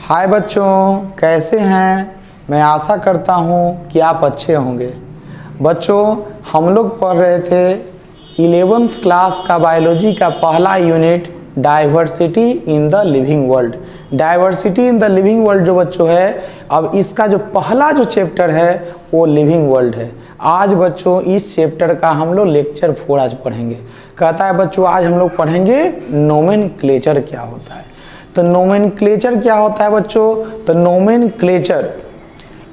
हाय बच्चों, कैसे हैं। मैं आशा करता हूँ कि आप अच्छे होंगे। बच्चों, हम लोग पढ़ रहे थे 11th क्लास का बायोलॉजी का पहला unit diversity in the living world. Diversity in the living world जो बच्चों है, अब इसका जो पहला जो चैप्टर है वो लिविंग वर्ल्ड है। आज बच्चों इस चैप्टर का हम लोग लेक्चर 4 आज पढ़ेंगे। कहता है बच्चों आज हम लोग पढ़ेंगे नोमेनक्लेचर क्या होता है। तो नोमेनक्लेचर क्या होता है बच्चों? तो nomenclature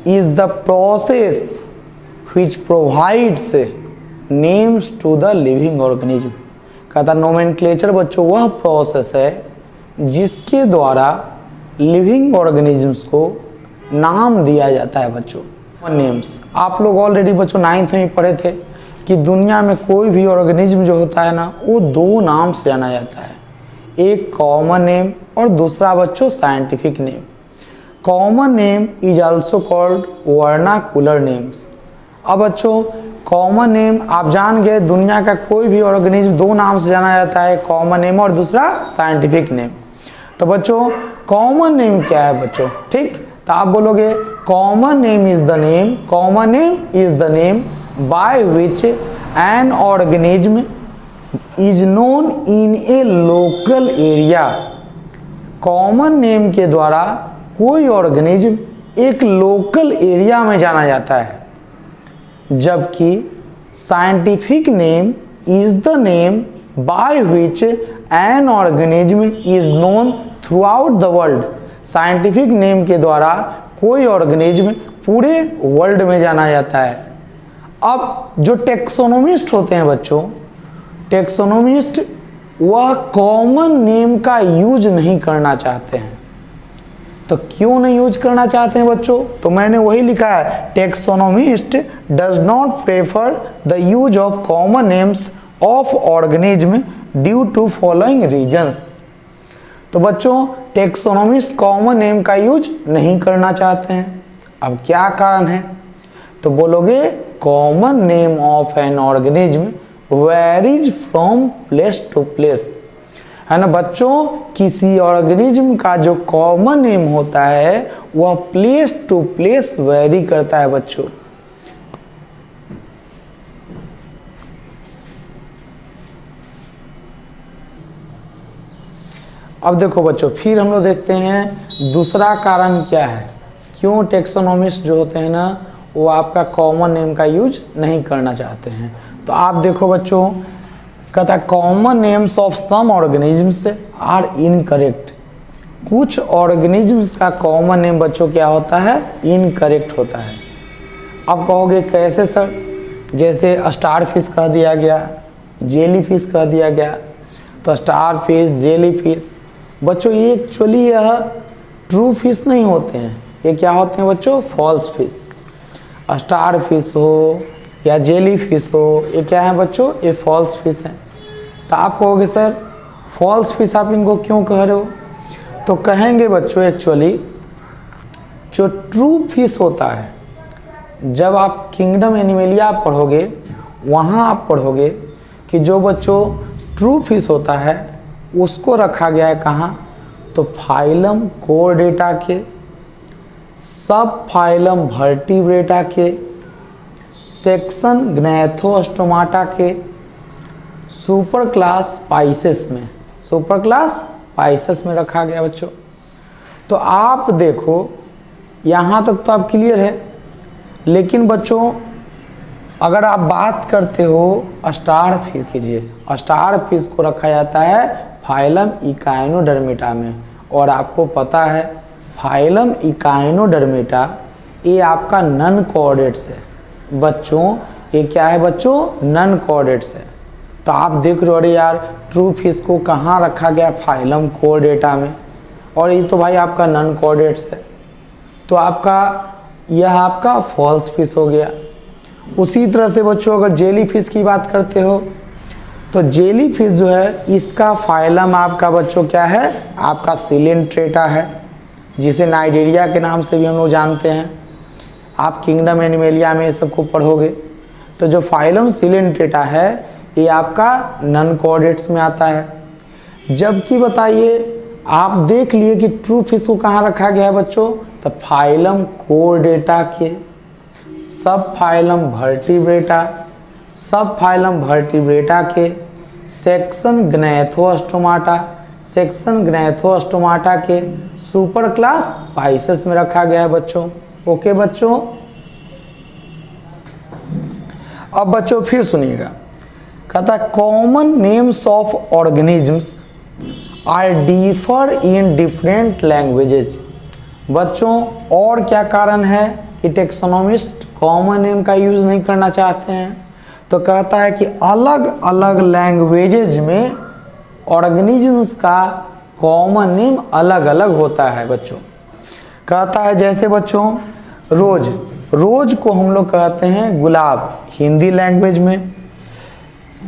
is the process which provides names to the living organism। कहता नोमेनक्लेचर बच्चों वह प्रोसेस है जिसके द्वारा लिविंग ऑर्गेनिजम्स को नाम दिया जाता है। बच्चों नेम्स आप लोग ऑलरेडी बच्चों 9th में पढ़े थे कि दुनिया में कोई भी ऑर्गेनिज्म जो होता है ना, वो दो नाम से जाना जाता है, एक कॉमन नेम और दूसरा बच्चों scientific name. Common name is also called vernacular names. अब बच्चों कॉमन नेम आप जान गए, दुनिया का कोई भी ऑर्गेनिज्म दो नाम से जाना जाता है, कॉमन नेम और दूसरा साइंटिफिक नेम। तो बच्चों कॉमन नेम क्या है बच्चों? ठीक, तो आप बोलोगे common name is the name, common name is the name by which N organism is known in A local area. Common name के द्वारा कोई ऑर्गेनिज्म एक लोकल एरिया में जाना जाता है, जबकि scientific name is the name by which N organism is known through out the world. Scientific name के द्वारा कोई ऑर्गेनिज्म पूरे वर्ल्ड में जाना जाता है। अब जो टेक्सोनोमिस्ट होते हैं बच्चों, टेक्सोनोमिस्ट वह कॉमन नेम का यूज नहीं करना चाहते हैं। तो क्यों नहीं यूज करना चाहते हैं बच्चों? तो मैंने वही लिखा है, taxonomist does not prefer the use of common names of organism due to following reasons. तो बच्चों टेक्सोनोमिस्ट कॉमन नेम का यूज नहीं करना चाहते हैं। अब क्या कारण है? तो बोलोगे common name of an organism varies from place to place, है ना बच्चों। किसी ऑर्गेनिज्म का जो कॉमन नेम होता है वह प्लेस टू प्लेस वेरी करता है बच्चों। अब देखो बच्चों, फिर हम लोग देखते हैं दूसरा कारण क्या है, क्यों टेक्सोनोमिस्ट जो होते हैं ना वो आपका कॉमन नेम का यूज नहीं करना चाहते हैं। तो आप देखो बच्चों, कहता है common names of some organisms are incorrect. कुछ ऑर्गेनिजम्स का कॉमन नेम बच्चों क्या होता है? इनकरेक्ट होता है। अब कहोगे कैसे सर? जैसे स्टार फिश कह दिया गया, जेली फिश कह दिया गया। तो स्टार फिश, जेली फिश बच्चों ये एक्चुअली यह ट्रू फिश नहीं होते हैं, ये क्या होते हैं बच्चों? False fish. स्टार फिश हो या जेली फिश हो, ये क्या है बच्चों? ये फॉल्स फिश है। तो आप कहोगे सर फॉल्स फिश आप इनको क्यों कह रहे हो? तो कहेंगे बच्चों एक्चुअली जो ट्रू फिश होता है, जब आप किंगडम एनिमलिया पढ़ोगे वहाँ आप पढ़ोगे कि जो बच्चों ट्रू फिश होता है उसको रखा गया है कहाँ? तो फाइलम कोर्डेटा के, सब फाइलम वर्टिब्रेटा के, सेक्शन ग्नैथोस्टोमाटा के, सुपर क्लास पाइसेस में, सुपर क्लास पाइसेस में रखा गया बच्चों। तो आप देखो यहाँ तक तो आप क्लियर है, लेकिन बच्चों अगर आप बात करते हो स्टार फिश कीजिए, स्टार फिश को रखा जाता है फाइलम इकाइनोडर्मेटा में, और आपको पता है फाइलम इकाइनोडर्मेटा ये आपका नन कोऑर्डिनेट्स है बच्चों। ये क्या है बच्चों? नन कोऑर्डिनेट्स है। तो आप देख रहे हो अरे यार ट्रू फिश को कहाँ रखा गया? फाइलम कोऑर्डिनेटा में, और ये तो भाई आपका नन कोऑर्डिनेट्स है। तो आपका यह आपका फॉल्स फिश हो गया। उसी तरह से बच्चों अगर जेली फिश की बात करते हो तो जेली फिश जो है इसका फाइलम आपका बच्चों क्या है? आपका सिलेंट्रेटा है, जिसे नाइडेरिया के नाम से भी हम लोग जानते हैं। आप किंगडम एनिमलिया में ये सबको पढ़ोगे। तो जो फाइलम सिलेंट्रेटा है ये आपका नन कोऑर्डिनेट्स में आता है। जबकि बताइए आप देख लिए कि ट्रू फिश को कहाँ रखा गया है बच्चों, तो फाइलम कोर्डेटा के सब फाइलम वर्टिब्रेटा, सब फाइलम वर्टिब्रेटा के सेक्शन ग्नैथोस्टोमाटा, सेक्शन ग्नैथोस्टोमाटा के सुपर क्लास पाइसेस में रखा गया है बच्चों। ओके बच्चों, अब बच्चों फिर सुनिएगा, कहता है common names of organisms are differ in different languages. बच्चों और क्या कारण है कि टेक्सोनोमिस्ट कॉमन नेम का यूज़ नहीं करना चाहते हैं, तो कहता है कि अलग अलग लैंग्वेजेज में ऑर्गेनिजम्स का कॉमन नेम अलग अलग होता है बच्चों। कहता है जैसे बच्चों रोज, रोज को हम लोग कहते हैं गुलाब हिंदी लैंग्वेज में,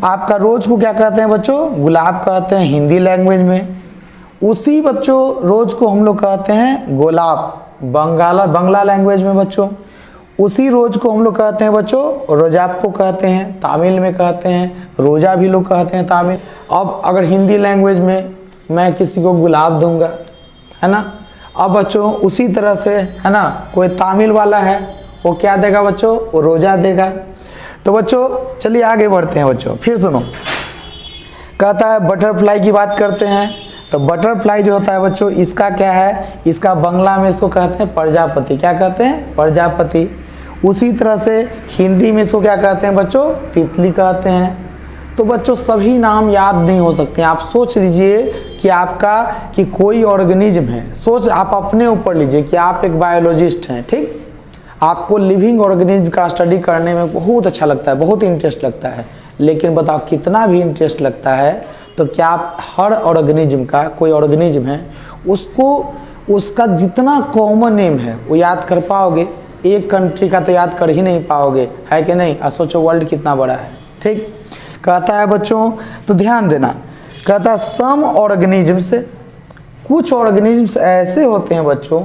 आपका रोज को क्या कहते हैं बच्चों, गुलाब कहते हैं हिंदी लैंग्वेज में। उसी बच्चों रोज को हम लोग कहते हैं गुलाब बंगला लैंग्वेज में बच्चों। उसी रोज को हम लोग कहते हैं बच्चों रोजाप को कहते हैं तमिल में कहते हैं, रोजा भी लोग कहते हैं तमिल। अब अगर हिंदी लैंग्वेज में मैं किसी को गुलाब दूंगा, है ना, अब बच्चों उसी तरह से, है ना, कोई तमिल वाला है वो क्या देगा बच्चों, वो रोजा देगा। तो बच्चों चलिए आगे बढ़ते हैं बच्चों, फिर सुनो, कहता है बटरफ्लाई की बात करते हैं। तो बटरफ्लाई जो होता है बच्चों, इसका क्या है, इसका बंगला में इसको कहते हैं प्रजापति, क्या कहते हैं, प्रजापति। उसी तरह से हिंदी में इसको क्या कहते हैं बच्चों, तितली कहते हैं। तो बच्चों सभी नाम याद नहीं हो सकते हैं, आप सोच लीजिए कि आपका कि कोई ऑर्गेनिज्म है, सोच आप अपने ऊपर लीजिए कि आप एक बायोलॉजिस्ट हैं, ठीक, आपको लिविंग ऑर्गेनिज्म का स्टडी करने में बहुत अच्छा लगता है, बहुत इंटरेस्ट लगता है, लेकिन बताओ कितना भी इंटरेस्ट लगता है तो क्या आप हर ऑर्गेनिज्म का, कोई ऑर्गेनिज्म है उसको उसका जितना कॉमन नेम है वो याद कर पाओगे? एक कंट्री का तो याद कर ही नहीं पाओगे, है कि नहीं। अब सोचो वर्ल्ड कितना बड़ा है, ठीक। कहता है बच्चों तो ध्यान देना, कहता है सम ऑर्गेनिजम्स, कुछ ऑर्गेनिजम्स ऐसे होते हैं बच्चों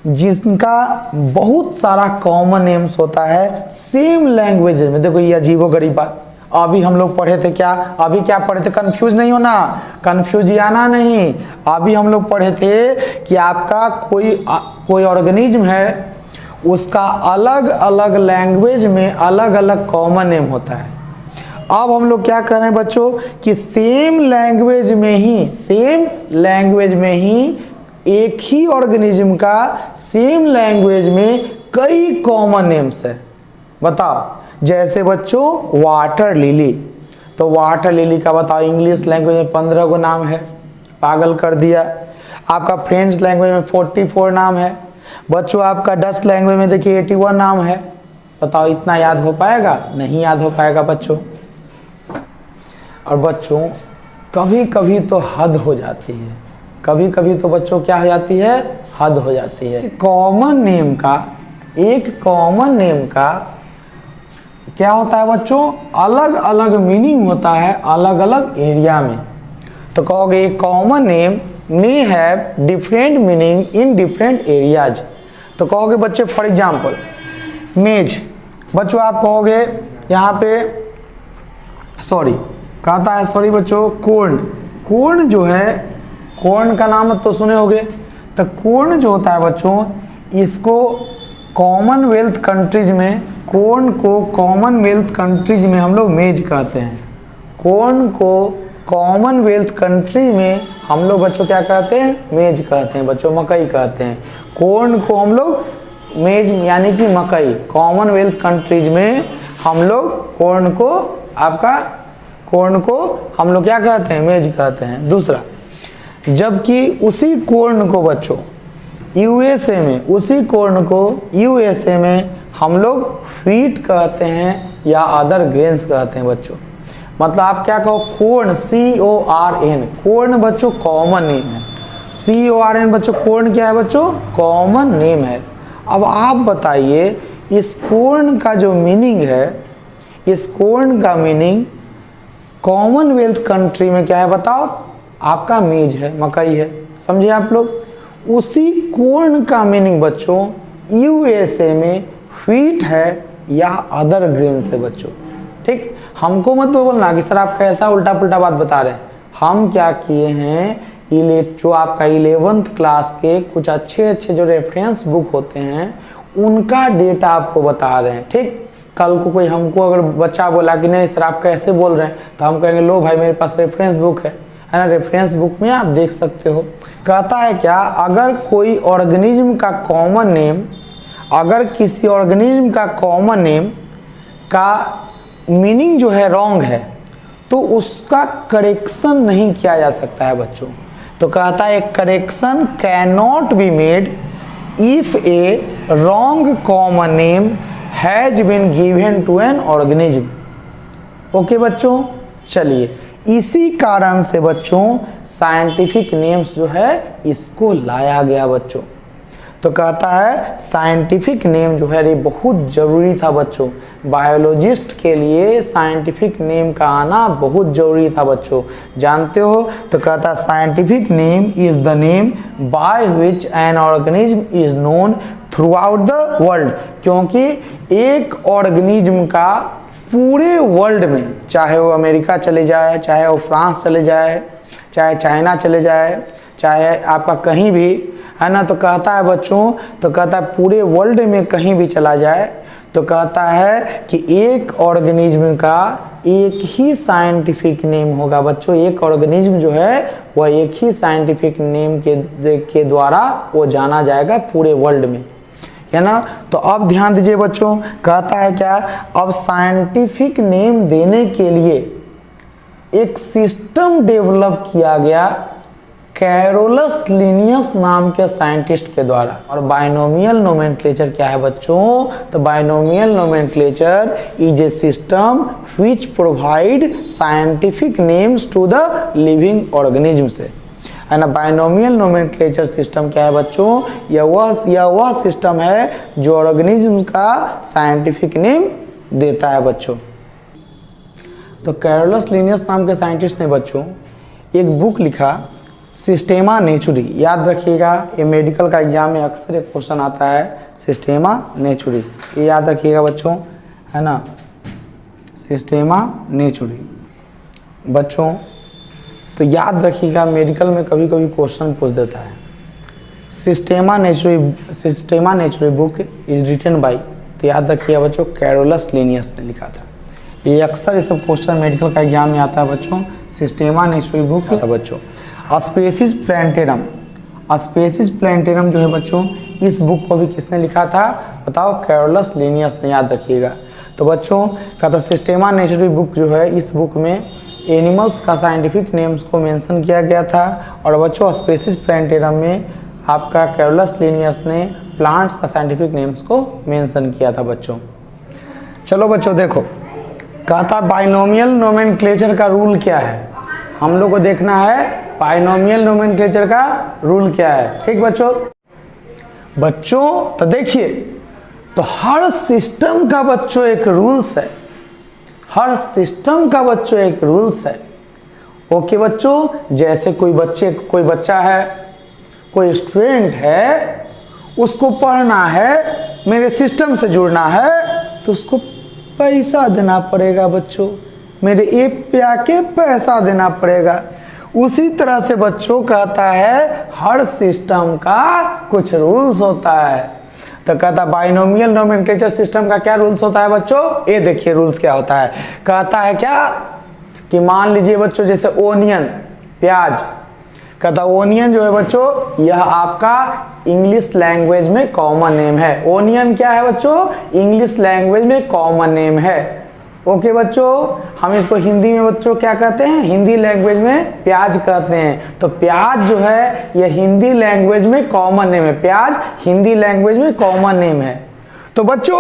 जिनका बहुत सारा कॉमन नेम्स होता है सेम लैंग्वेज में। देखो ये अजीबोगरीब बात, अभी हम लोग पढ़े थे क्या, अभी क्या पढ़े थे, कंफ्यूज नहीं होना, कंफ्यूजियाना नहीं। अभी हम लोग पढ़े थे कि आपका कोई ऑर्गेनिज्म है, उसका अलग अलग लैंग्वेज में अलग अलग कॉमन नेम होता है। अब हम लोग क्या कर रहे हैं बच्चों कि सेम लैंग्वेज में ही एक ही ऑर्गेनिज्म का सेम लैंग्वेज में कई कॉमन नेम्स है। बताओ, जैसे बच्चों वाटर लिली, तो वाटर लिली का बताओ इंग्लिश लैंग्वेज में 15 गो नाम है, पागल कर दिया। आपका फ्रेंच लैंग्वेज में 44 नाम है बच्चों, आपका डच लैंग्वेज में देखिए 81 नाम है। बताओ इतना याद हो पाएगा? नहीं याद हो पाएगा बच्चों। और बच्चों कभी कभी तो हद हो जाती है, कभी कभी तो बच्चों क्या हो जाती है, हद हो जाती है। कॉमन नेम का, एक कॉमन नेम का क्या होता है बच्चों, अलग अलग मीनिंग होता है अलग अलग एरिया में। तो कहोगे common name may have different meaning in different areas. तो कहोगे बच्चे फॉर एग्जाम्पल मेज, बच्चों आप कहोगे यहाँ पे सॉरी, कहता है सॉरी बच्चों कोर्न, कोर्न जो है, कोर्न का नाम तो सुने होगे। तो कोर्न जो होता है बच्चों, इसको कॉमनवेल्थ कंट्रीज में, कोर्न को कॉमनवेल्थ कंट्रीज में हम लोग मेज कहते हैं। कोर्न को कॉमनवेल्थ कंट्री में हम लोग बच्चों क्या कहते हैं, मेज कहते हैं बच्चों, मकई कहते हैं। कोर्न को हम लोग मेज यानी कि मकई, कॉमनवेल्थ कंट्रीज में हम लोग कोर्न को, आपका कोर्न को हम लोग क्या कहते हैं, मेज कहते हैं। दूसरा, जबकि उसी कोर्न को बच्चों यूएसए में, उसी कोर्न को यूएसए में हम लोग व्हीट कहते हैं या अदर ग्रेन्स कहते हैं बच्चों। मतलब आप क्या कहो, कोर्न CORN, कोर्न बच्चों कॉमन नेम है। CORN बच्चों कोर्न क्या है बच्चों, कॉमन नेम है। अब आप बताइए इस कोर्न का जो मीनिंग है, इस कोर्न का मीनिंग कॉमनवेल्थ कंट्री में क्या है बताओ, आपका मेज है, मकई है, समझे आप लोग। उसी कोर्न का मीनिंग बच्चों यूएसए में व्हीट है या अदर ग्रेन्स है बच्चों, ठीक। हमको मत तो बोलना कि सर आप कैसा उल्टा पुल्टा बात बता रहे हैं। हम क्या किए हैं जो आपका 11th क्लास के कुछ अच्छे अच्छे जो रेफरेंस बुक होते हैं उनका डेटा आपको बता रहे हैं। ठीक, कल को कोई हमको अगर बच्चा बोला कि नहीं सर आप कैसे बोल रहे हैं, तो हम कहेंगे लो भाई मेरे पास रेफरेंस बुक है ना, रेफरेंस बुक में आप देख सकते हो। कहता है क्या, अगर कोई ऑर्गेनिज्म का कॉमन नेम, अगर किसी ऑर्गेनिज्म का कॉमन नेम का मीनिंग जो है रॉन्ग है तो उसका करेक्शन नहीं किया जा सकता है बच्चों। तो कहता है correction can not be made if a wrong common name has been given to an organism. Okay बच्चों, चलिए इसी कारण से बच्चों साइंटिफिक नेम्स जो है इसको लाया गया बच्चों। तो कहता है साइंटिफिक नेम जो है ये बहुत ज़रूरी था बच्चों, बायोलॉजिस्ट के लिए साइंटिफिक नेम का आना बहुत ज़रूरी था बच्चों, जानते हो। तो कहता है scientific name is the name by which an organism is known through out the world, क्योंकि एक ऑर्गेनिज्म का पूरे वर्ल्ड में, चाहे वो अमेरिका चले जाए, चाहे वो फ्रांस चले जाए, चाहे चाइना चले जाए, चाहे आपका कहीं भी है ना, तो कहता है बच्चों, तो कहता है पूरे वर्ल्ड में कहीं भी चला जाए तो कहता है कि एक ऑर्गेनिज्म का एक ही साइंटिफिक नेम होगा बच्चों। एक ऑर्गेनिज्म जो है वह एक ही साइंटिफिक नेम के द्वारा वो जाना जाएगा पूरे वर्ल्ड में, है ना। तो अब ध्यान दीजिए बच्चों, कहता है क्या, अब साइंटिफिक नेम देने के लिए एक सिस्टम डेवलप किया गया कैरोलस लिनियस नाम के साइंटिस्ट के द्वारा। और बाइनोमियल नोमेनक्लेचर क्या है बच्चों, तो binomial nomenclature is a system which provide scientific names to the living organism से, है ना। बाइनोमियल नोमेनक्लेचर सिस्टम क्या है बच्चों, यह वह सिस्टम है जो ऑर्गेनिज्म का साइंटिफिक नेम देता है बच्चों। तो कैरोलस लिनियस नाम के साइंटिस्ट ने बच्चों एक बुक लिखा सिस्टेमा नेचुरी, याद रखिएगा ये मेडिकल का एग्जाम में अक्सर एक क्वेश्चन आता है, सिस्टेमा नेचुरी, ये याद रखिएगा बच्चों, है ना, सिस्टेमा नेचुरी बच्चों। तो याद रखिएगा मेडिकल में कभी कभी क्वेश्चन पूछ देता है। सिस्टेमा नेचुरी बुक इज रिटन बाय, तो याद रखिएगा बच्चों कैरोलस लिनियस ने लिखा था। ये अक्सर ये सब क्वेश्चन मेडिकल का एग्जाम में आता है बच्चों, सिस्टेमा नेचुरी बुक बच्चों। स्पेसिस प्लैंटेरम जो है बच्चों, इस बुक को भी किसने लिखा था बताओ, कैरोलस लिनियस ने, याद रखिएगा। तो बच्चों कहता सिस्टेमा नेचुरी बुक जो है, इस बुक में एनिमल्स का साइंटिफिक नेम्स को मेंशन किया गया था, और बच्चों स्पेसिस प्लैंटेरम में आपका कैरोलस लिनियस ने प्लांट्स का साइंटिफिक नेम्स को मेंशन किया था बच्चों। चलो बच्चों देखो, कहता बाइनोमियल नोमेनक्लेचर का रूल क्या है, हम लोग को देखना है बाइनोमियल नोमेनक्लेचर का रूल क्या है। ठीक बच्चों तो देखिए, तो हर सिस्टम का बच्चों एक रूल्स है, हर सिस्टम का बच्चों एक रूल्स है। ओके बच्चों, जैसे कोई बच्चा है, कोई स्टूडेंट है, उसको पढ़ना है, मेरे सिस्टम से जुड़ना है, तो उसको पैसा देना पड़ेगा बच्चों, मेरे ऐप पे आके पैसा देना पड़ेगा। उसी तरह से बच्चों कहता है हर सिस्टम का कुछ रूल्स होता है। तो कहता बाइनोमियल नोमेनक्लेचर सिस्टम का क्या रूल्स होता है बच्चों, ये देखिए रूल्स क्या होता है। कहता है क्या कि मान लीजिए बच्चों जैसे ओनियन, प्याज, कहता ओनियन जो है बच्चों यह आपका इंग्लिश लैंग्वेज में कॉमन नेम है। ओनियन क्या है बच्चों, इंग्लिश लैंग्वेज में कॉमन नेम है। ओके बच्चों, हम इसको हिंदी में बच्चों क्या कहते हैं, हिंदी लैंग्वेज में प्याज कहते हैं। तो प्याज जो है यह हिंदी लैंग्वेज में कॉमन नेम है, प्याज हिंदी लैंग्वेज में कॉमन नेम है। तो बच्चों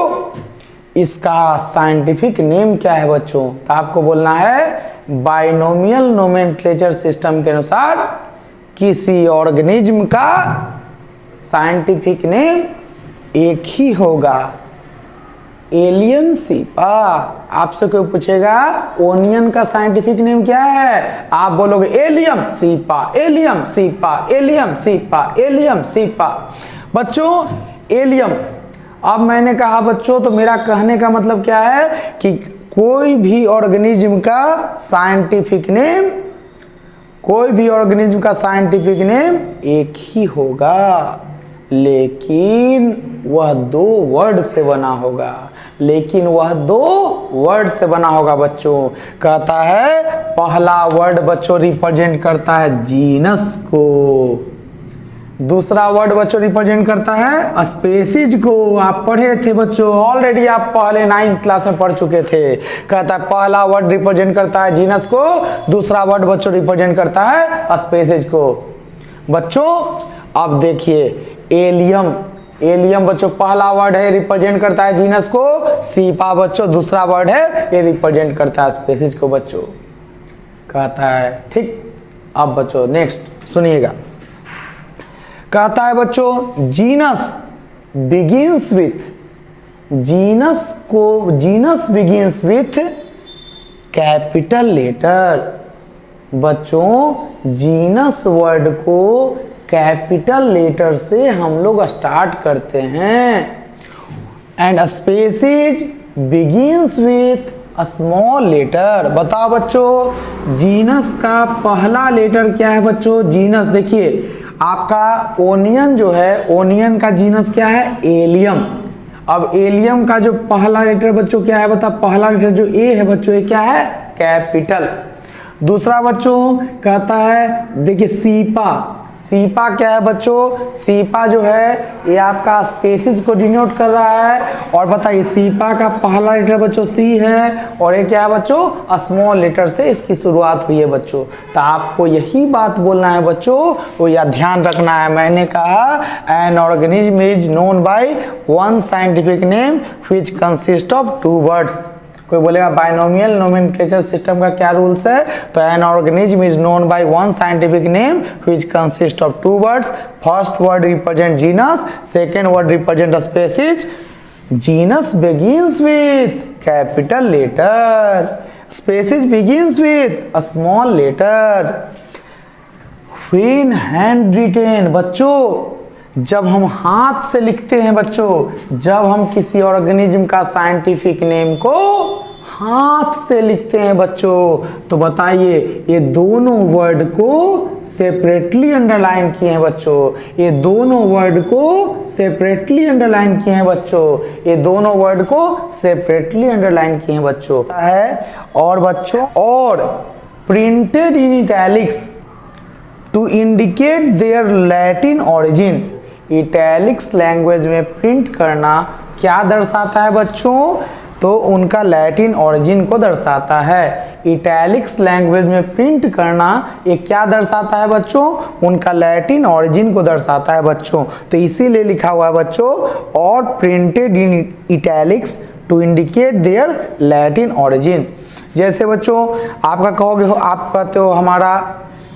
इसका साइंटिफिक नेम क्या है बच्चों, तो आपको बोलना है बाइनोमियल नोमेनक्लेचर सिस्टम के अनुसार किसी ऑर्गेनिज्म का साइंटिफिक नेम एक ही होगा, एलियम सीपा। आपसे कोई पूछेगा ओनियन का साइंटिफिक नेम क्या है, आप बोलोगे allium cepa, allium cepa, allium cepa, allium cepa. बच्चों एलियम, अब मैंने कहा बच्चों, तो मेरा कहने का मतलब क्या है कि कोई भी ऑर्गेनिज्म का साइंटिफिक नेम कोई भी ऑर्गेनिज्म का साइंटिफिक नेम एक ही होगा, लेकिन वह दो वर्ड से बना होगा, लेकिन वह दो वर्ड से बना होगा बच्चों। कहता है पहला वर्ड बच्चों रिप्रेजेंट करता है जीनस को, दूसरा वर्ड बच्चों रिप्रेजेंट करता है स्पीशीज को। आप पढ़े थे बच्चों, ऑलरेडी आप पहले 9th क्लास में पढ़ चुके थे। कहता है पहला वर्ड रिप्रेजेंट करता है जीनस को, दूसरा वर्ड बच्चों रिप्रेजेंट करता है स्पीशीज को। बच्चों अब देखिए एलियम, एलियम बच्चों पहला वर्ड है रिप्रेजेंट करता है जीनस को, सीपा बच्चों दूसरा वर्ड है ये रिप्रेजेंट करता है स्पीशीज को बच्चों, कहता है ठीक। अब बच्चों नेक्स्ट सुनिएगा, कहता है बच्चों जीनस बिगिंस विथ, जीनस को, genus begins with capital letter. बच्चों जीनस वर्ड को कैपिटल लेटर से हम लोग स्टार्ट करते हैं, and species begins with small letter. बताओ बच्चों जीनस का पहला लेटर क्या है बच्चों? जीनस देखिए आपका ओनियन जो है, ओनियन का जीनस क्या है? एलियम। अब एलियम का जो पहला लेटर बच्चों क्या है बता, पहला लेटर जो ए है बच्चों ये क्या है? कैपिटल। दूसरा बच्चों कहता है देखिए सीपा, सीपा क्या है बच्चों? सीपा जो है ये आपका स्पीशीज को डिनोट कर रहा है, और बताइए सीपा का पहला लेटर बच्चों सी है, और ये क्या है बच्चों? स्मॉल लेटर से इसकी शुरुआत हुई है बच्चों। तो आपको यही बात बोलना है बच्चों, वो या ध्यान रखना है। मैंने कहा an organism is known by one scientific name which consist of two words. कोई बोलेगा बाइनोमियल नोमेनक्लेचर सिस्टम का क्या रूल्स है? तो an organism is known by one scientific name which consist of two words. First word represent genus, second word represent species. Genus begins with capital letter, species begins with small letter. When hand written बच्चों जब हम हाथ से लिखते हैं बच्चों, जब हम किसी ऑर्गेनिज्म का साइंटिफिक नेम को हाथ से लिखते हैं बच्चों, तो बताइए ये दोनों वर्ड को सेपरेटली अंडरलाइन किए हैं बच्चों, ये दोनों वर्ड को सेपरेटली अंडरलाइन किए हैं बच्चों, ये दोनों वर्ड को सेपरेटली अंडरलाइन किए हैं बच्चों है। और बच्चों और printed in italics to indicate their Latin origin. Italics language में प्रिंट करना क्या दर्शाता है बच्चों? तो उनका लैटिन ओरिजिन को दर्शाता है। इटैलिक्स लैंग्वेज में प्रिंट करना ये क्या दर्शाता है बच्चों? उनका लैटिन ओरिजिन को दर्शाता है बच्चों। तो इसीलिए लिखा हुआ है बच्चों और printed in italics to indicate their Latin origin. जैसे बच्चों आपका कहोगे, आप कहते हो हमारा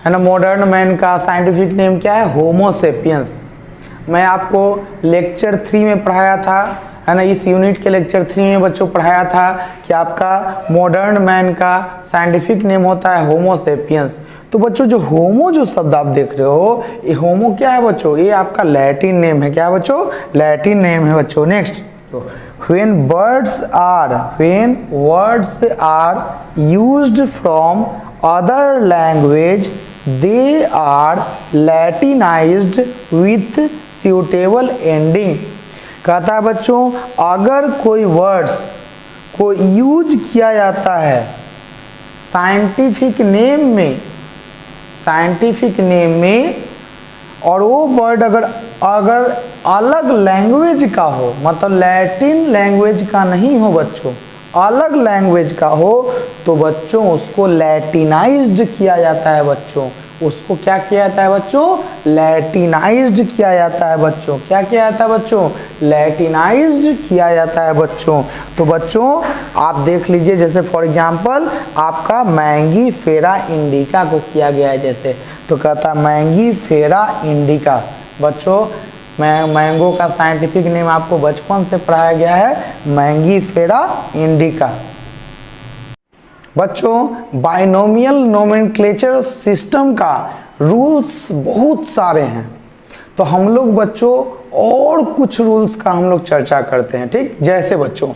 है ना मॉडर्न मैन का साइंटिफिक नेम क्या है? होमो सेपियंस। मैं आपको लेक्चर 3 में पढ़ाया था है ना, इस यूनिट के लेक्चर 3 में बच्चों पढ़ाया था कि आपका मॉडर्न मैन का साइंटिफिक नेम होता है होमो सेपियंस। तो बच्चों जो होमो जो शब्द आप देख रहे हो, ये होमो क्या है बच्चों? ये आपका लैटिन नेम है। क्या बच्चों? लैटिन नेम है बच्चों। Next, when words are used from other language they are latinized with suitable ending। कहता है बच्चों अगर कोई वर्ड्स को यूज किया जाता है साइंटिफिक नेम में और वो वर्ड अगर अलग लैंग्वेज का हो, मतलब लैटिन लैंग्वेज का नहीं हो बच्चों, अलग लैंग्वेज का हो, तो बच्चों उसको लैटिनाइज्ड किया जाता है बच्चों। उसको क्या किया जाता है बच्चों? लैटिनाइज्ड किया जाता है बच्चों। क्या किया जाता है बच्चों? लैटिनाइज्ड किया जाता है बच्चों। तो बच्चों आप देख लीजिए, जैसे फॉर एग्जांपल आपका मैंगी फेरा इंडिका को किया गया है जैसे, तो कहता है मैंगी फेरा इंडिका। बच्चों मैंगो का साइंटिफिक नेम आपको बचपन से पढ़ाया गया है, मैंगी फेरा इंडिका। बच्चों बाइनोमियल नोमेनक्लेचर सिस्टम का रूल्स बहुत सारे हैं, तो हम लोग बच्चों और कुछ रूल्स का हम लोग चर्चा करते हैं। ठीक, जैसे बच्चों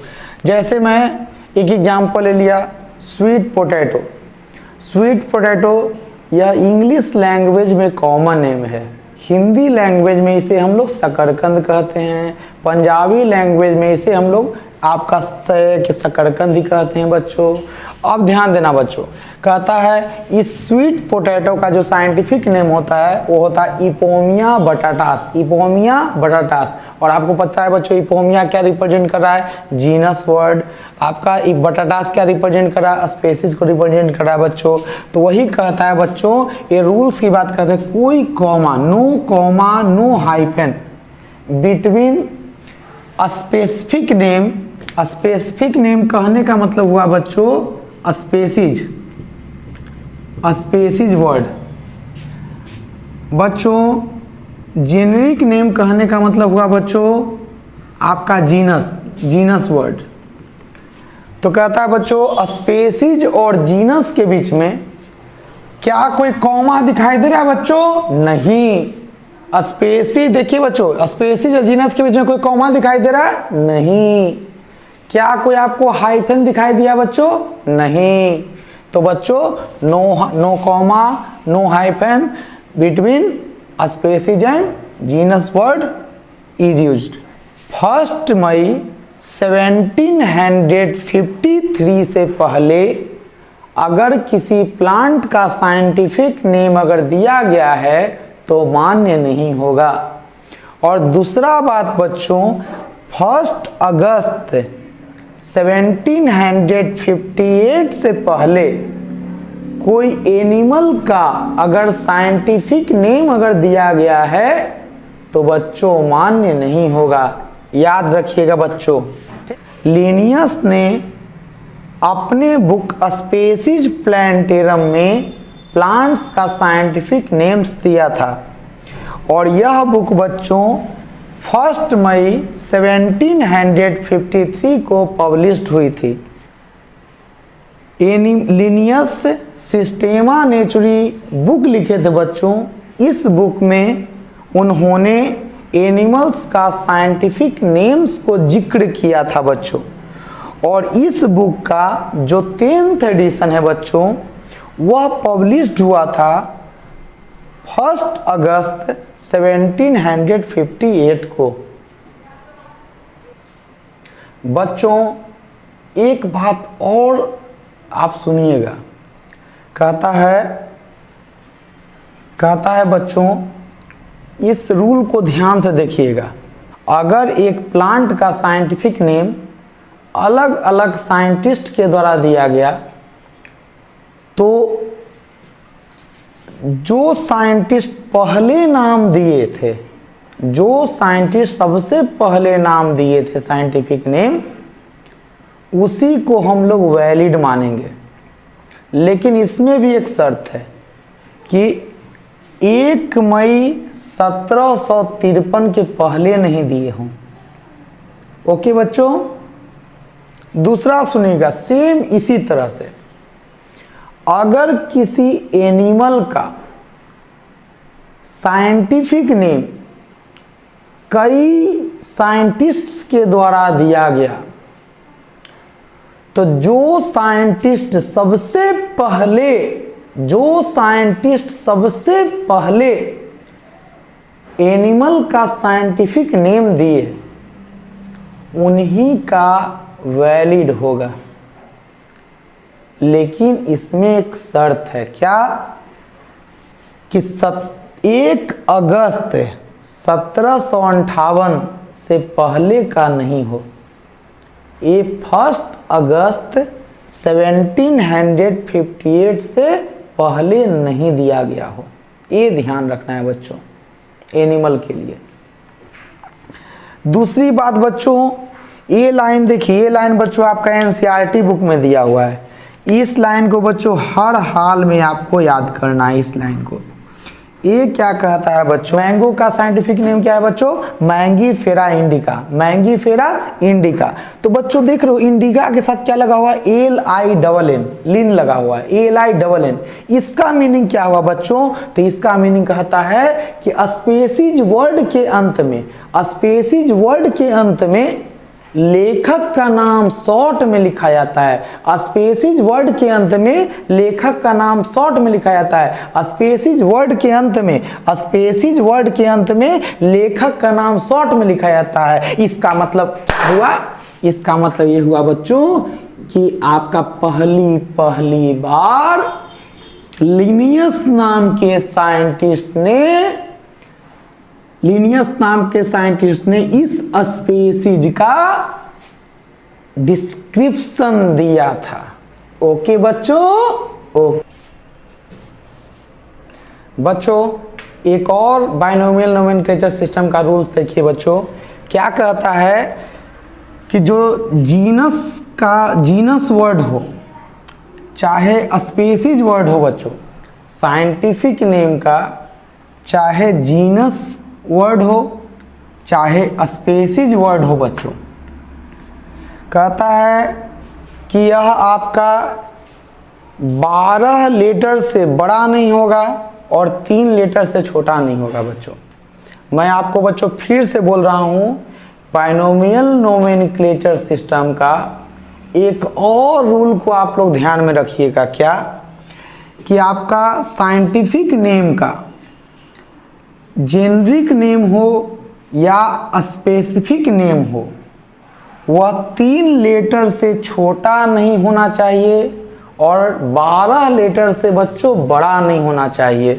जैसे मैं एक एग्जांपल ले लिया, स्वीट पोटैटो। स्वीट पोटैटो यह इंग्लिश लैंग्वेज में कॉमन नेम है। हिंदी लैंग्वेज में इसे हम लोग शकरकंद कहते हैं, पंजाबी लैंग्वेज में इसे हम लोग आपका शकरकंद ही कहते हैं बच्चों। अब ध्यान देना बच्चों, कहता है इस स्वीट पोटैटो का जो साइंटिफिक नेम होता है वो होता है इपोमिया बटाटास, इपोमिया बटाटास। और आपको पता है बच्चों इपोमिया क्या रिप्रेजेंट कर रहा है, जीनस वर्ड। आपका बटाटास क्या रिप्रेजेंट कर रहा है, स्पेसीज को रिप्रेजेंट कर रहा है बच्चों। तो वही कहता है बच्चों, ये रूल्स की बात करते हैं, कोई comma no hyphen between specific name. Specific name कहने का मतलब हुआ बच्चों स्पेसीज वर्ड। बच्चों जेनेरिक नेम कहने का मतलब हुआ बच्चों आपका जीनस वर्ड। तो कहता है बच्चों स्पेसीज और जीनस के बीच में क्या कोई कॉमा दिखाई दे रहा है बच्चों, नहीं। स्पेसीज देखिए बच्चों, स्पेसीज और जीनस के बीच में कोई कॉमा दिखाई दे रहा है, नहीं। क्या कोई आपको हाइफन दिखाई दिया बच्चों, नहीं। तो बच्चों no comma no hyphen between species and genus word is used. 1 मई 1753 से पहले अगर किसी प्लांट का साइंटिफिक नेम अगर दिया गया है तो मान्य नहीं होगा। और दूसरा बात बच्चों 1 अगस्त 1758 से पहले कोई एनिमल का अगर साइंटिफिक नेम अगर दिया गया है तो बच्चों मान्य नहीं होगा, याद रखिएगा बच्चों। लिनियस ने अपने बुक स्पेसीज प्लांटेरम में प्लांट्स का साइंटिफिक नेम्स दिया था और यह बुक बच्चों 1 मई 1753 को पब्लिश्ड हुई थी। लिनियस सिस्टेमा नेचुरी बुक लिखे थे बच्चों। इस बुक में उन्होंने एनिमल्स का साइंटिफिक नेम्स को जिक्र किया था बच्चों। और इस बुक का जो 10th एडिशन है बच्चों वह पब्लिश्ड हुआ था 1 अगस्त 1758 को। बच्चों एक बात और आप सुनिएगा, कहता है बच्चों इस रूल को ध्यान से देखिएगा। अगर एक प्लांट का साइंटिफिक नेम अलग अलग साइंटिस्ट के द्वारा दिया गया तो जो साइंटिस्ट पहले नाम दिए थे, जो साइंटिस्ट सबसे पहले नाम दिए थे साइंटिफिक नेम, उसी को हम लोग वैलिड मानेंगे। लेकिन इसमें भी एक शर्त है कि 1 मई 1753 के पहले नहीं दिए हों। ओके बच्चों, दूसरा सुनिएगा सेम इसी तरह से, अगर किसी एनिमल का साइंटिफिक नेम कई साइंटिस्ट्स के द्वारा दिया गया तो जो साइंटिस्ट सबसे पहले एनिमल का साइंटिफिक नेम दिए उन्हीं का वैलिड होगा। लेकिन इसमें एक शर्त है, क्या कि 1 अगस्त 1758 से पहले का नहीं हो, ये 1 अगस्त 1758 से पहले नहीं दिया गया हो। ये ध्यान रखना है बच्चों एनिमल के लिए। दूसरी बात बच्चों, ये लाइन देखिए, ये लाइन बच्चों आपका एनसीईआरटी बुक में दिया हुआ है। इस लाइन को बच्चों हर हाल में आपको याद करना है। इस लाइन को ये क्या कहता है बच्चों, मैंगो का साइंटिफिक नेम क्या है बच्चों, मैंगीफेरा इंडिका, मैंगीफेरा इंडिका। तो बच्चों देख रहे हो इंडिका के साथ क्या लगा हुआ है, LINN, लिन लगा हुआ है, LINN। इसका मीनिंग क्या हुआ बच्चों, तो इसका मीनिंग कहता है कि स्पेसीज वर्ड के अंत में लेखक का नाम शॉर्ट में लिखा जाता है। स्पेसिज वर्ड के अंत में लेखक का नाम शॉर्ट में लिखा जाता है। स्पेसिज वर्ड के अंत में, स्पेसिज वर्ड के अंत में लेखक का नाम शॉर्ट में लिखा जाता है। इसका मतलब हुआ, इसका मतलब ये हुआ बच्चों कि आपका पहली बार लिनियस नाम के साइंटिस्ट ने इस स्पेसिज का डिस्क्रिप्शन दिया था। ओके बच्चों, ओके बच्चों, एक और बाइनोमियल नोमेनक्लेचर सिस्टम का रूल्स देखिए बच्चों। क्या कहता है कि जो जीनस वर्ड हो, चाहे स्पेसिज वर्ड हो बच्चों, साइंटिफिक नेम का चाहे जीनस वर्ड हो चाहे स्पेसिज वर्ड हो बच्चों, कहता है कि यह आपका 12 लेटर से बड़ा नहीं होगा और 3 लेटर से छोटा नहीं होगा बच्चों। मैं आपको बच्चों फिर से बोल रहा हूँ, बाइनोमियल नोमेनक्लेचर सिस्टम का एक और रूल को आप लोग ध्यान में रखिएगा। क्या कि आपका साइंटिफिक नेम का जेनरिक नेम हो या स्पेसिफिक नेम हो, वह 3 लेटर से छोटा नहीं होना चाहिए और 12 लेटर से बच्चों बड़ा नहीं होना चाहिए।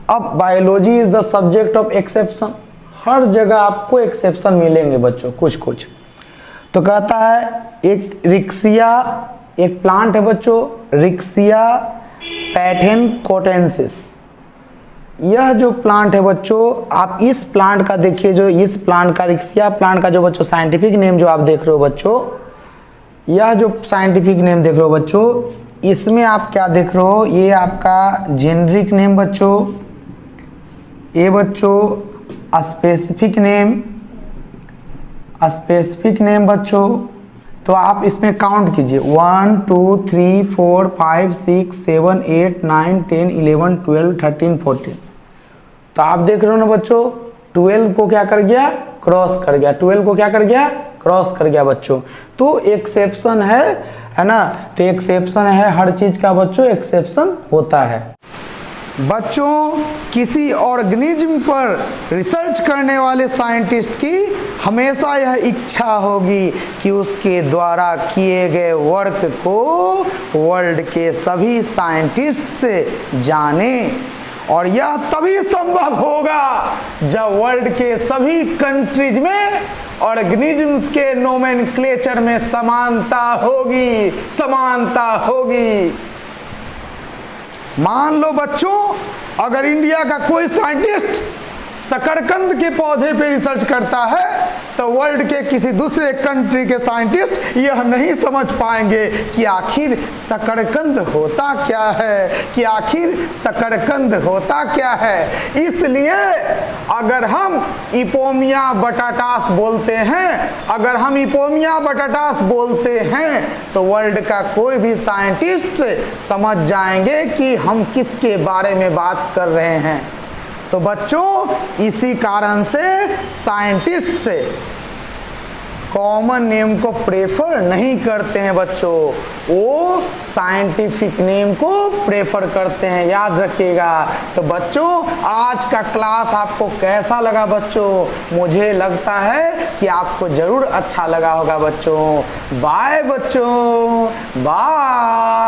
अब biology is the subject of exception, हर जगह आपको एक्सेप्शन मिलेंगे बच्चों कुछ कुछ। तो कहता है एक रिक्सिया, एक प्लांट है बच्चों, रिक्सिया पैथेनकोटेंसिस। यह जो प्लांट है बच्चों, आप इस प्लांट का देखिए, जो इस प्लांट का रिक्सिया प्लांट का जो बच्चों साइंटिफिक नेम जो आप देख रहे हो बच्चों, यह जो साइंटिफिक नेम देख रहे हो बच्चों, इसमें आप क्या देख रहे हो, ये आपका जेनरिक नेम बच्चों, ये बच्चों स्पेसिफिक नेम बच्चों। तो आप इसमें काउंट कीजिए 1 2 3 4 5 6 7 8 9 10 11 12 13 14। तो आप देख रहे हो ना बच्चों, 12 को क्या कर गया, क्रॉस कर गया, 12 को क्या कर गया, क्रॉस कर गया बच्चों। तो एक्सेप्शन है ना, तो एक्सेप्शन है, हर चीज का बच्चों एक्सेप्शन होता है। बच्चों किसी ऑर्गेनिज्म पर रिसर्च करने वाले साइंटिस्ट की हमेशा यह इच्छा होगी कि उसके द्वारा किए गए वर्क को वर्ल्ड के सभी साइंटिस्ट से जाने, और यह तभी संभव होगा जब वर्ल्ड के सभी कंट्रीज में ऑर्गेनिजम्स के नोमेनक्लेचर में समानता होगी। मान लो बच्चों, अगर इंडिया का कोई साइंटिस्ट शकरकंद के पौधे पे रिसर्च करता है तो वर्ल्ड के किसी दूसरे कंट्री के साइंटिस्ट यह नहीं समझ पाएंगे कि आखिर शकरकंद होता क्या है, कि आखिर शकरकंद होता क्या है। इसलिए अगर हम इपोमिया बटाटास बोलते हैं, तो वर्ल्ड का कोई भी साइंटिस्ट समझ जाएंगे कि हम किसके बारे में बात कर रहे हैं। तो बच्चों इसी कारण से साइंटिस्ट से कॉमन नेम को प्रेफर नहीं करते हैं बच्चों, वो साइंटिफिक नेम को प्रेफर करते हैं, याद रखिएगा। तो बच्चों आज का क्लास आपको कैसा लगा बच्चों? मुझे लगता है कि आपको जरूर अच्छा लगा होगा बच्चों। बाय बच्चों, बाय।